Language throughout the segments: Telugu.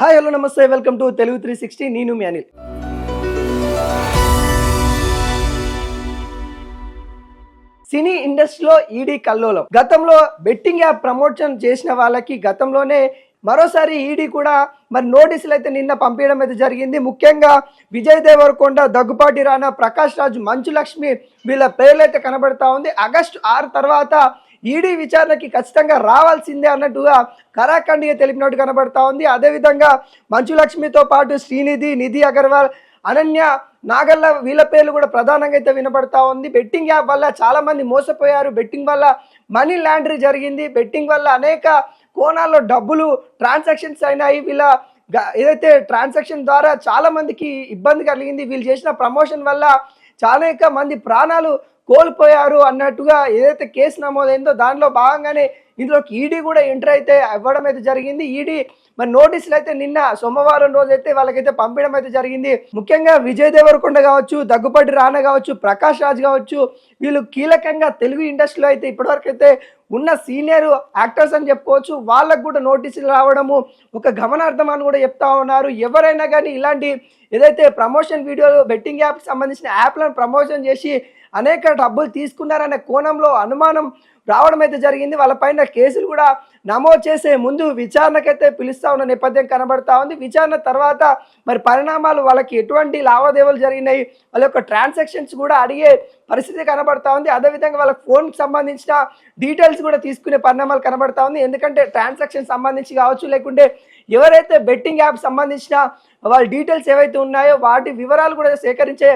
హాయ్ హలో నమస్తే వెల్కమ్ టు తెలుగు 360 నేను మీ అనిల్. సినీ ఇండస్ట్రీలో ఈడీ కల్లోలం. గతంలో బెట్టింగ్ యాప్ ప్రమోషన్ చేసిన వాళ్ళకి గతంలోనే మరోసారి ఈడీ కూడా మరి నోటీసులు అయితే నిన్న పంపించడం అయితే జరిగింది. ముఖ్యంగా విజయ్ దేవరకొండ, దగ్గుపాటి రానా, ప్రకాష్ రాజ్, మంచు లక్ష్మి వీళ్ళ పేర్లు అయితే కనబడతా ఉంది. ఆగస్టు 6 తర్వాత ఈడీ విచారణకి ఖచ్చితంగా రావాల్సిందే అన్నట్టుగా కరాఖండిగా తెలిపినట్టు కనబడతా ఉంది. అదేవిధంగా మంచు లక్ష్మితో పాటు శ్రీనిధి, నిధి అగర్వాల్, అనన్య, నాగల్ల వీళ్ళ పేర్లు కూడా ప్రధానంగా అయితే వినబడతా ఉంది. బెట్టింగ్ యాప్ వల్ల చాలా మంది మోసపోయారు, బెట్టింగ్ వల్ల మనీ లాండరీ జరిగింది, బెట్టింగ్ వల్ల అనేక కోణాల్లో డబ్బులు ట్రాన్సాక్షన్స్ అయినాయి. వీళ్ళ ఏదైతే ట్రాన్సాక్షన్ ద్వారా చాలా మందికి ఇబ్బంది కలిగింది, వీళ్ళు చేసిన ప్రమోషన్ వల్ల చాలా మంది ప్రాణాలు కోల్పోయారు అన్నట్టుగా ఏదైతే కేసు నమోదైందో దానిలో భాగంగానే ఇందులోకి ఈడీ కూడా ఎంటర్ అయితే ఇవ్వడం అయితే జరిగింది. ఈడీ మరి నోటీసులు అయితే నిన్న సోమవారం రోజు అయితే వాళ్ళకైతే పంపించడం అయితే జరిగింది. ముఖ్యంగా విజయ్ దేవరకొండ కావచ్చు, దగ్గుపాటి రానా కావచ్చు, ప్రకాష్ రాజ్ కావచ్చు, వీళ్ళు కీలకంగా తెలుగు ఇండస్ట్రీలో అయితే ఇప్పటివరకు అయితే ఉన్న సీనియర్ యాక్టర్స్ అని చెప్పుకోవచ్చు. వాళ్ళకు కూడా నోటీసులు రావడము ఒక గమనార్థం అని కూడా చెప్తా ఉన్నారు. ఎవరైనా కానీ ఇలాంటి ఏదైతే ప్రమోషన్ వీడియోలు బెట్టింగ్ యాప్కి సంబంధించిన యాప్లను ప్రమోషన్ చేసి అనేక డబ్బులు తీసుకున్నారనే కోణంలో అనుమానం రావడం అయితే జరిగింది. వాళ్ళపైన కేసులు కూడా నమోదు చేసే ముందు విచారణకైతే పిలుస్తా ఉన్న నేపథ్యం కనబడతా ఉంది. విచారణ తర్వాత మరి పరిణామాలు, వాళ్ళకి ఎటువంటి లావాదేవీలు జరిగినాయి, వాళ్ళ యొక్క ట్రాన్సాక్షన్స్ కూడా అడిగే పరిస్థితి కనబడతా ఉంది. అదేవిధంగా వాళ్ళ ఫోన్కి సంబంధించిన డీటెయిల్స్ కూడా తీసుకునే పరిణామాలు కనబడతా ఉంది. ఎందుకంటే ట్రాన్సాక్షన్ సంబంధించి కావచ్చు, లేకుంటే ఎవరైతే బెట్టింగ్ యాప్ సంబంధించిన వాళ్ళ డీటెయిల్స్ ఏవైతే ఉన్నాయో వాటి వివరాలు కూడా సేకరించే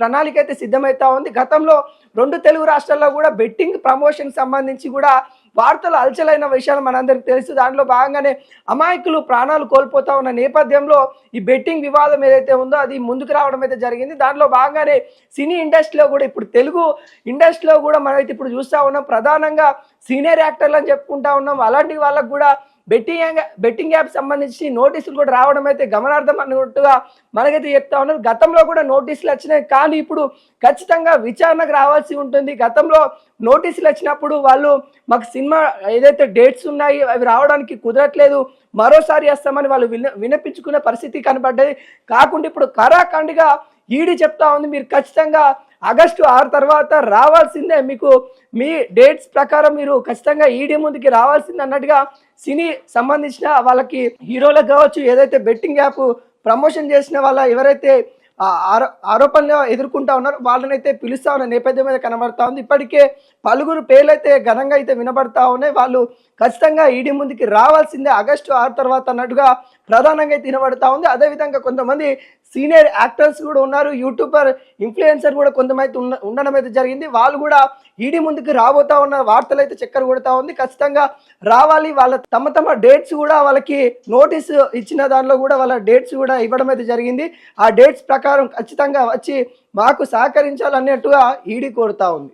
ప్రణాళిక అయితే సిద్ధమవుతా ఉంది. గతంలో 2 తెలుగు రాష్ట్రాల్లో కూడా బెట్టింగ్ ప్రమోషన్ సంబంధించి కూడా వార్తలు అలచలైన విషయాలు మనందరికీ తెలుసు. దానిలో భాగంగానే అమాయకులు ప్రాణాలు కోల్పోతా ఉన్న నేపథ్యంలో ఈ బెట్టింగ్ వివాదం ఏదైతే ఉందో అది ముందుకు రావడం అయితే జరిగింది. దానిలో భాగంగానే సినీ ఇండస్ట్రీలో కూడా ఇప్పుడు తెలుగు ఇండస్ట్రీలో కూడా మనమైతే ఇప్పుడు చూస్తూ ఉన్నాం. ప్రధానంగా సీనియర్ యాక్టర్లు అని చెప్పుకుంటా ఉన్నాం. అలాంటి వాళ్ళకు కూడా బెట్టింగ్ యాప్ సంబంధించి నోటీసులు కూడా రావడం అయితే గమనార్థం అన్నట్టుగా మనకైతే చెప్తా ఉన్నారు. గతంలో కూడా నోటీసులు వచ్చినాయి, కానీ ఇప్పుడు ఖచ్చితంగా విచారణకు రావాల్సి ఉంటుంది. గతంలో నోటీసులు వచ్చినప్పుడు వాళ్ళు మాకు సినిమా ఏదైతే డేట్స్ ఉన్నాయి అవి రావడానికి కుదరట్లేదు, మరోసారి వస్తామని వాళ్ళు వినిపించుకునే పరిస్థితి కనబడ్డది. కాకుండా ఇప్పుడు కరాఖండిగా ఈడీ చెప్తా ఉంది, మీరు ఖచ్చితంగా ఆగస్టు 6 తర్వాత రావాల్సిందే, మీకు మీ డేట్స్ ప్రకారం మీరు ఖచ్చితంగా ఈడీ ముందుకి రావాల్సిందే అన్నట్టుగా సినీ సంబంధించిన వాళ్ళకి హీరోలకు కావచ్చు, ఏదైతే బెట్టింగ్ యాప్ ప్రమోషన్ చేసిన వాళ్ళ ఎవరైతే ఆరోపణలు ఎదుర్కొంటా ఉన్నారో వాళ్ళనైతే పిలుస్తా ఉన్న నేపథ్యం మీద కనబడతా ఉంది. ఇప్పటికే పలువురు పేర్లు అయితే ఘనంగా అయితే వినబడతా ఉన్నాయి. వాళ్ళు ఖచ్చితంగా ఈడీ ముందుకి రావాల్సిందే ఆగస్టు 6 తర్వాత అన్నట్టుగా ప్రధానంగా అయితే వినబడతా ఉంది. అదేవిధంగా కొంతమంది సీనియర్ యాక్టర్స్ కూడా ఉన్నారు, యూట్యూబర్, ఇన్ఫ్లుయెన్సర్ కూడా కొంతమంది ఉండడం అయితే జరిగింది. వాళ్ళు కూడా ఈడీ ముందుకు రాబోతా ఉన్న వార్తలు అయితే చక్కర కొడతా ఉంది. ఖచ్చితంగా రావాలి, వాళ్ళ తమ డేట్స్ కూడా వాళ్ళకి నోటీసు ఇచ్చిన దానిలో కూడా వాళ్ళ డేట్స్ కూడా ఇవ్వడం అయితే జరిగింది. ఆ డేట్స్ ప్రకారం ఖచ్చితంగా వచ్చి మాకు సహకరించాలన్నట్టుగా ఈడీ కోరుతా ఉంది.